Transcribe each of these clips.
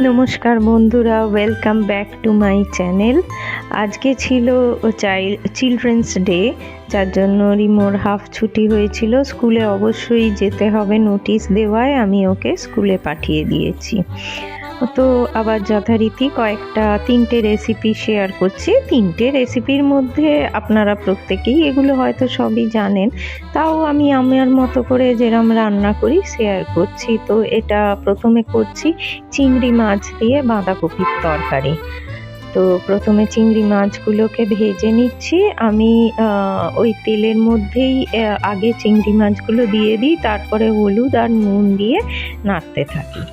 নমস্কার বন্ধুরা, welcome back to my channel. আজকে ছিল চিলড্রেন্স ডে, যার জন্য রিমোর হাফ ছুটি হয়েছিল। স্কুলে অবশ্যই যেতে হবে নোটিশ দেওয়ায় আমি ওকে স্কুলে পাঠিয়ে দিয়েছি। তো আবার যথারীতি তিনটে রেসিপি শেয়ার করছি। তিনটে রেসিপির মধ্যে আপনারা প্রত্যেকেই এগুলো হয়তো সবই জানেন, তাও আমি আমার মতো করে যেরকম রান্না করি শেয়ার করছি। তো এটা প্রথমে করছি চিংড়ি মাছ দিয়ে বাঁধাকপির তরকারি। তো প্রথমে চিংড়ি মাছগুলোকে ভেজে নিচ্ছি আমি। ওই তেলের মধ্যেই আগে চিংড়ি মাছগুলো দিয়ে দিই, তারপরে হলুদ আর নুন দিয়ে নাড়তে থাকি।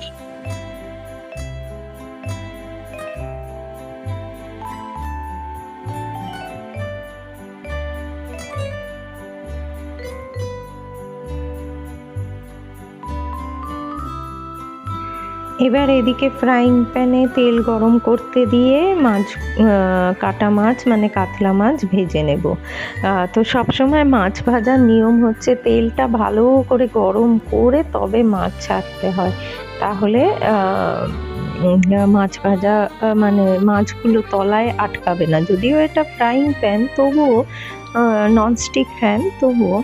এবার এদিকে ফ্রাইং প্যানে তেল গরম করতে দিয়ে কাটা মাছ মানে কাতলা মাছ ভেজে নেব। তো সবসময় মাছ ভাজার নিয়ম হচ্ছে তেলটা ভালো করে গরম করে তবে মাছ ছাড়তে হয়, তাহলে মাছ ভাজা মানে মাছগুলো তলায় আটকাবে না। যদিও এটা ফ্রাইং প্যান, তবুও ননস্টিক প্যান, তবুও।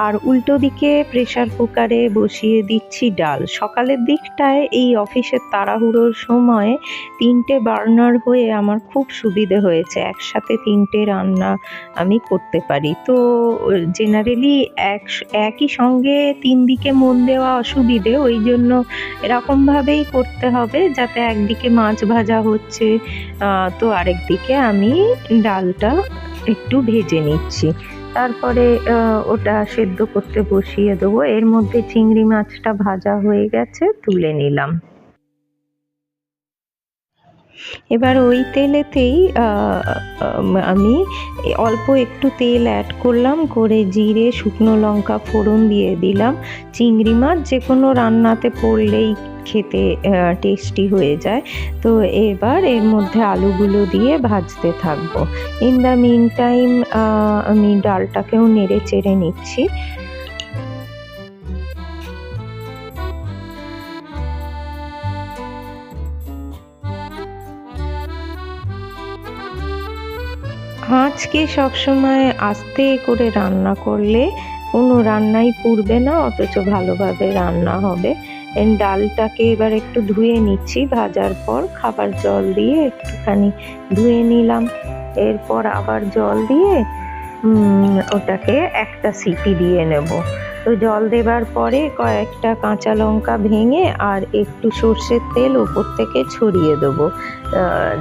আর উল্টো দিকে প্রেসার কুকারে বসিয়ে দিচ্ছি ডাল। সকালের দিকটায় এই অফিসের তাড়াহুড়োর সময় 3টে বার্নার হয়ে আমার খুব সুবিধে হয়েছে, একসাথে 3টে রান্না আমি করতে পারি। তো জেনারেলি একই সঙ্গে 3 দিকে মন দেওয়া অসুবিধে, ওই জন্য এরকমভাবেই করতে হবে যাতে একদিকে মাছ ভাজা হচ্ছে তো আরেক দিকে আমি ডালটা একটু ভেজে নিচ্ছি। তারপরে ওটা সেদ্ধ করতে বসিয়ে দেবো। এর মধ্যে চিংড়ি মাছটা ভাজা হয়ে গেছে, তুলে নিলাম। এবার ওই তেলেতেই আমি অল্প একটু তেল অ্যাড করলাম, করে জিরে শুকনো লঙ্কা ফোড়ন দিয়ে দিলাম। চিংড়ি মাছ যে কোনো রান্নাতে পড়লেই খেতে টেস্টি হয়ে যায়। তো এবার এর মধ্যে আলুগুলো দিয়ে ভাজতে থাকবো। ইন দ্য মিন টাইম আমি ডালটাকেও নেড়ে চেড়ে নিচ্ছি। আঁচকে সবসময় আস্তে করে রান্না করলে কোনো রান্নাই পুড়বে না, অথচ ভালোভাবে রান্না হবে। ডালটাকে এবার একটু ধুয়ে নিচ্ছি, ভাজার পর খাবার জল দিয়ে একটুখানি ধুয়ে নিলাম। এরপর আবার জল দিয়ে ওটাকে একটা সিটি দিয়ে নেব। তো জল দেবার পরে কয়েকটা কাঁচা লঙ্কা ভেঙে আর একটু সর্ষের তেল ওপর থেকে ছড়িয়ে দেবো,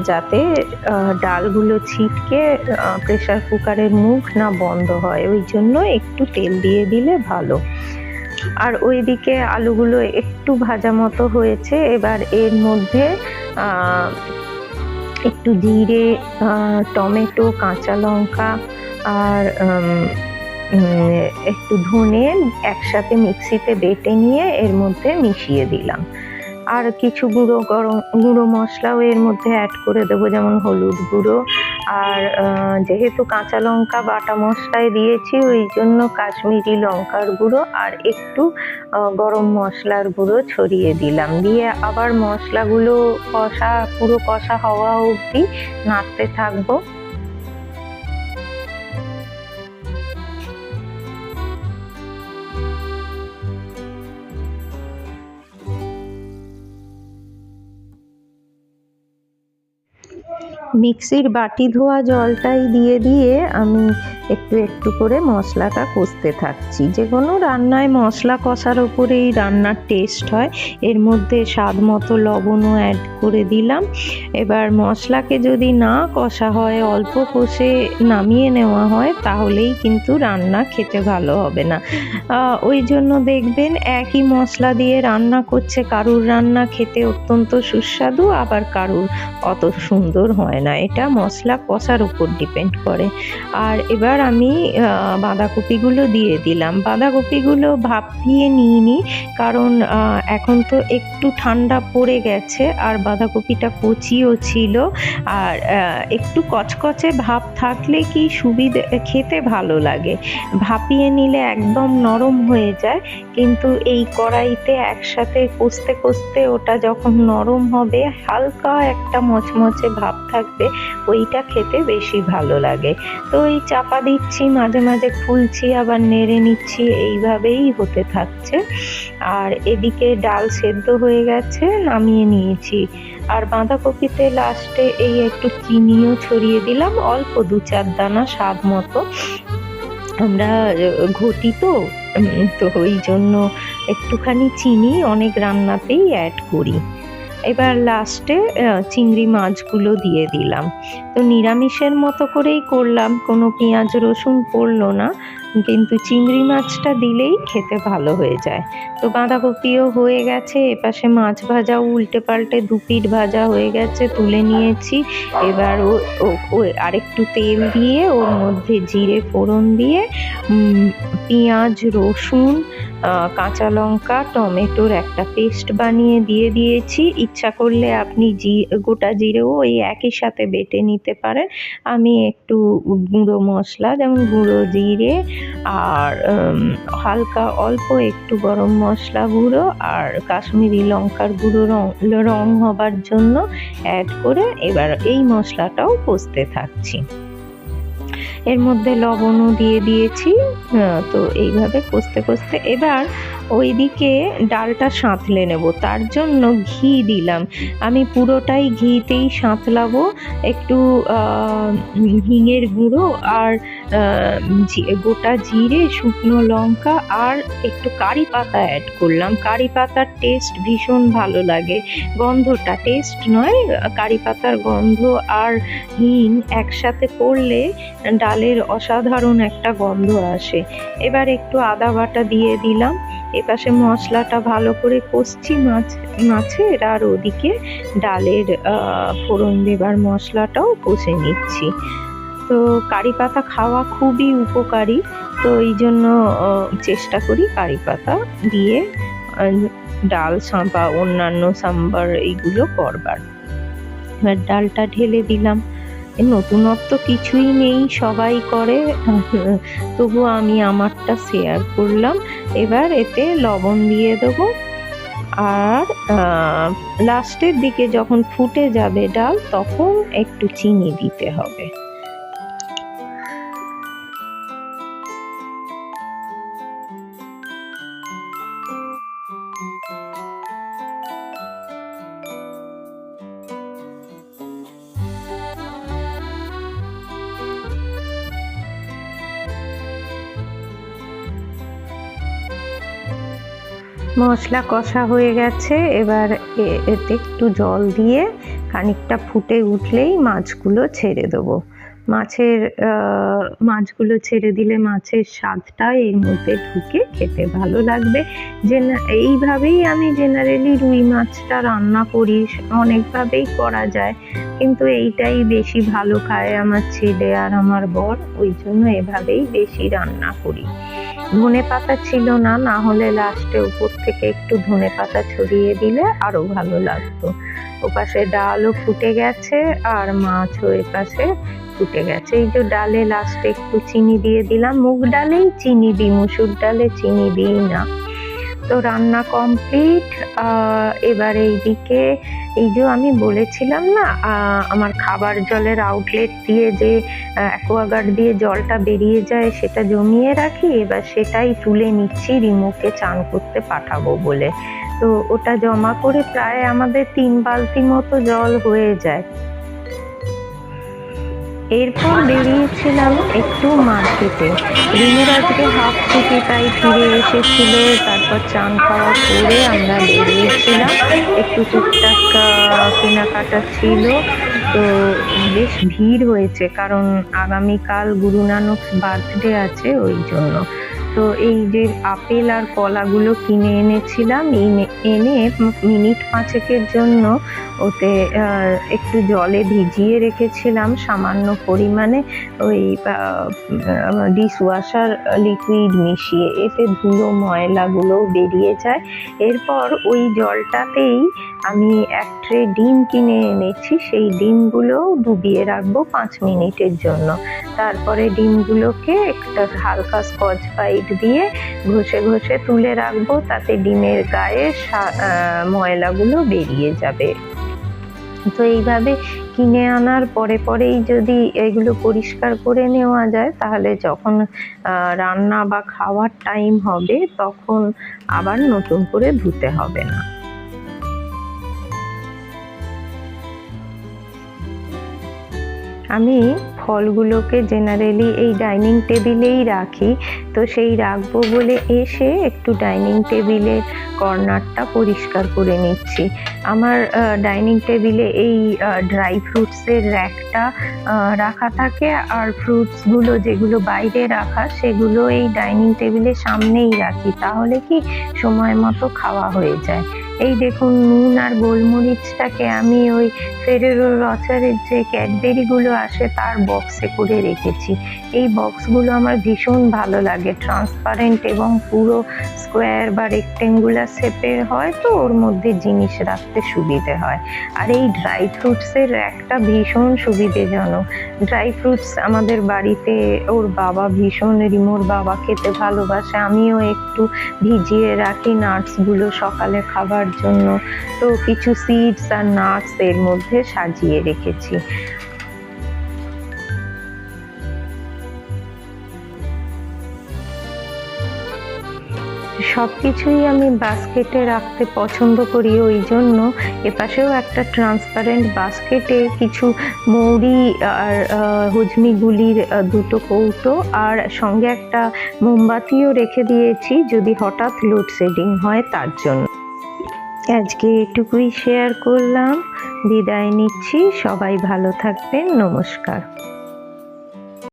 যাতে ডালগুলো ছিটকে প্রেসার কুকারের মুখ না বন্ধ হয়, ওই জন্য একটু তেল দিয়ে দিলে ভালো। আর ওইদিকে আলুগুলো একটু ভাজা মতো হয়েছে। এবার এর মধ্যে একটু জিরে, টমেটো, কাঁচা লঙ্কা আর একটু ধনে একসাথে মিক্সিতে বেটে নিয়ে এর মধ্যে মিশিয়ে দিলাম। আর কিছু গুঁড়ো মশলাও এর মধ্যে অ্যাড করে দেবো, যেমন হলুদ গুঁড়ো। আর যেহেতু কাঁচা লঙ্কা বাটা মশলায় দিয়েছি, ওই জন্য কাশ্মীরি লঙ্কার গুঁড়ো আর একটু গরম মশলার গুঁড়ো ছড়িয়ে দিলাম। দিয়ে আবার মশলাগুলো পুরো কষা হওয়া অবধি নাড়তে থাকবো। মিক্সির বাটি ধোয়া জলটাই দিয়ে আমি একটু একটু করে মশলাটা কষতে থাকছি। যে কোনো রান্নায় মশলা কষার ওপরেই রান্নার টেস্ট হয়। এর মধ্যে স্বাদ মতো লবণও অ্যাড করে দিলাম। এবার মশলাকে যদি না কষা হয়, অল্প কষে নামিয়ে নেওয়া হয়, তাহলেই কিন্তু রান্না খেতে ভালো হবে না। ওই জন্য দেখবেন একই মশলা দিয়ে রান্না করছে, কারুর রান্না খেতে অত্যন্ত সুস্বাদু, আবার কারুর অত সুন্দর হয় হয় না, এটা মশলা কষার উপর ডিপেন্ড করে। আর এবার আমি বাঁধাকপিগুলো দিয়ে দিলাম। বাঁধাকপিগুলো ভাপিয়ে নিইনি, কারণ এখন তো একটু ঠান্ডা পড়ে গেছে আর বাঁধাকপিটা কচিও ছিল। আর একটু কচকচে ভাব থাকলে কি সুবিধে, খেতে ভালো লাগে। ভাপিয়ে নিলে একদম নরম হয়ে যায়, কিন্তু এই কড়াইতে একসাথে কষতে কষতে ওটা যখন নরম হবে, হালকা একটা মচমচে ভাব থাকবে, ওইটা খেতে বেশি ভালো লাগে। তো এই চাপা দিচ্ছি, মাঝে মাঝে খুলছি, আবার নেড়ে নিচ্ছি, এইভাবেই হতে থাকছে। আর এদিকে ডাল সেদ্ধ হয়ে গেছে, নামিয়ে নিয়েছি। আর বাঁধাকপিতে লাস্টে এই একটু চিনিও ছড়িয়ে দিলাম, অল্প 2-4 দানা স্বাদ মতো। আমরা ঘটি তো ওই জন্য একটুখানি চিনি অনেক রান্নাতেই অ্যাড করি। এবার লাস্টে চিংড়ি মাছগুলো দিয়ে দিলাম। তো নিরামিষের মতো করেই করলাম, কোনো পেঁয়াজ রসুন পড়লো না, কিন্তু চিংড়ি মাছটা দিলেই খেতে ভালো হয়ে যায়। তো বাঁধাকপিও হয়ে গেছে, এপাশে মাছ ভাজাও উল্টে পাল্টে 2 পিঠ ভাজা হয়ে গেছে, তুলে নিয়েছি। এবার ও আরেকটু তেল দিয়ে ওর মধ্যে জিরে ফোড়ন দিয়ে পেঁয়াজ রসুন কাঁচা লঙ্কা টমেটোর একটা পেস্ট বানিয়ে দিয়ে দিয়েছি। ইচ্ছা করলে আপনি গোটা জিরেও ওই একই সাথে বেটে নিতে পারেন। আমি একটু গুঁড়ো মশলা যেমন গুঁড়ো জিরে আর হালকা অল্প একটু গরম মশলা গুঁড়ো আর কাশ্মীরি লঙ্কার গুঁড়ো রং হবার জন্য অ্যাড করে এবার এই মশলাটাও কষতে থাকছি। এর মধ্যে লবণও দিয়ে দিয়েছি। তো এইভাবে কষতে কষতে এবার ওইদিকে ডালটা সাঁতলে নেব, তার জন্য ঘি দিলাম। আমি পুরোটাই ঘিতেই সাঁতলাবো। একটু হিঙের গুঁড়ো আর গোটা জিরে শুকনো লঙ্কা আর একটু কারি পাতা অ্যাড করলাম। কারি পাতার টেস্ট ভীষণ ভালো লাগে, গন্ধটা, টেস্ট নয়, কারি পাতার গন্ধ আর হিং একসাথে করলে ডালের অসাধারণ একটা গন্ধ আসে। এবার একটু আদা বাটা দিয়ে দিলাম। এপাশে মশলাটা ভালো করে কষছি মাছের, আর ওদিকে ডালের ফোড়ন দেবার মশলাটাও কষে নিচ্ছি। তো কারি পাতা খাওয়া খুবই উপকারী, তো এই জন্য চেষ্টা করি কারি পাতা দিয়ে ডাল বা অন্যান্য সাম্বার এইগুলো করবার। এবার ডালটা ঢেলে দিলাম। নতুনত্ব কিছুই নেই, সবাই করে, তবু আমি আমারটা শেয়ার করলাম। এবার এতে লবণ দিয়ে দেবো, আর লাস্টের দিকে যখন ফুটে যাবে ডাল তখন একটু চিনি দিতে হবে। মশলা কষা হয়ে গেছে, এবার এতে একটু জল দিয়ে খানিকটা ফুটে উঠলেই মাছগুলো ছেড়ে দেবো। মাছগুলো ছেড়ে দিলে মাছের স্বাদটা এর মধ্যে ঢুকে খেতে ভালো লাগবে। এইভাবেই আমি জেনারেলি রুই মাছটা রান্না করি, অনেকভাবেই করা যায়, কিন্তু এইটাই বেশি ভালো খায় আমার ছেলে আর আমার বর, ওই জন্য এভাবেই বেশি রান্না করি। ধনে পাতা ছিল না, না হলে লাস্টে উপর থেকে একটু ধনে পাতা ছড়িয়ে দিলে আরো ভালো লাগতো। ওপাশে ডালও ফুটে গেছে আর মাছও এপাশে ফুটে গেছে। এই যে ডালে লাস্টে একটু চিনি দিয়ে দিলাম, মুগ ডালেই চিনি দিই, মুসুর ডালে চিনি দিই না। তো রান্না কমপ্লিট। এবার এইদিকে এই যে আমি বলেছিলাম না, আমার খাবার জলের আউটলেট দিয়ে যে অ্যাকোয়াগার্ড দিয়ে জলটা বেরিয়ে যায় সেটা জমিয়ে রাখি, এবার সেটাই তুলে নিচ্ছি রিমুকে চান করতে পাঠাবো বলে। তো ওটা জমা করে প্রায় আমাদের 3 বালতি মতো জল হয়ে যায়। এরপর বেরিয়েছিলাম একটু মার্কেটে। রিমুর আজকে হাফ ছুটি, তাই ফিরে এসেছিল। তারপর চান খাওয়া করে আমরা বেরিয়েছিলাম, একটু টুকটাক কেনাকাটা ছিল। তো বেশ ভিড় হয়েছে, কারণ আগামীকাল গুরু নানক বার্থডে আছে, ওই জন্য। তো এই যে আপেল আর কলাগুলো কিনে এনেছিলাম, এনে মিনিট 5-এর জন্য ওতে একটু জলে ভিজিয়ে রেখেছিলাম সামান্য পরিমাণে, ওই ডিশওয়াশার লিকুইড মিশিয়ে, এতে ধুলো ময়লাগুলো বেরিয়ে যায়। এরপর ওই জলটাতেই আমি এক ট্রে ডিম কিনে এনেছি, সেই ডিমগুলো ডুবিয়ে রাখবো 5 মিনিটের জন্য। তারপরে ডিমগুলোকে একটা হালকা স্কচ ব্রাইট দিয়ে ঘষে ঘষে তুলে রাখবো, তাতে ডিমের গায়ে ময়লাগুলো বেরিয়ে যাবে। তো এইভাবে কিনে আনার পরেই যদি এগুলো পরিষ্কার করে নেওয়া যায়, তাহলে যখন রান্না বা খাওয়ার টাইম হবে তখন আবার নতুন করে ধুতে হবে না। আমি ফলগুলোকে জেনারেলি এই ডাইনিং টেবিলেই রাখি, তো সেই রাখবো বলে এসে একটু ডাইনিং টেবিলের কর্নারটা পরিষ্কার করে নিচ্ছি। আমার ডাইনিং টেবিলে এই ড্রাই ফ্রুটসের র্যাকটা রাখা থাকে, আর ফ্রুটসগুলো যেগুলো বাইরে রাখা সেগুলো এই ডাইনিং টেবিলের সামনেই রাখি, তাহলে কি সময় মতো খাওয়া হয়ে যায়। এই দেখুন, নুন আর গোলমরিচটাকে আমি ওই ফেরেরো রচারের যে ক্যাডবেরিগুলো আসে তার বক্সে করে রেখেছি। এই বক্সগুলো আমার ভীষণ ভালো লাগে, ট্রান্সপারেন্ট এবং পুরো স্কোয়ার বা রেক্টেঙ্গুলার শেপের হয়, তো ওর মধ্যে জিনিস রাখতে সুবিধে হয়। আর এই ড্রাই ফ্রুটসের র্যাকটা ভীষণ সুবিধেজনক। ড্রাই ফ্রুটস আমাদের বাড়িতে ওর বাবা ভীষণ, রিমোর বাবা খেতে ভালোবাসে, আমিও একটু ভিজিয়ে রাখি নাটসগুলো সকালে খাবার জন্য, তো কিছু সিডস আর নাটস এর মধ্যে সাজিয়ে রেখেছি। সবকিছুই আমি বাস্কেটে রাখতে পছন্দ করি, ওই জন্য এপাশেও একটা ট্রান্সপারেন্ট বাস্কেটে কিছু মৌরি আর হজমিগুলির 2টো কৌটো, আর সঙ্গে একটা মোমবাতিও রেখে দিয়েছি যদি হঠাৎ লোডশেডিং হয় তার জন্য। আজকে এটুকুই শেয়ার করলাম, বিদায় নিচ্ছি। সবাই ভালো থাকবেন, নমস্কার।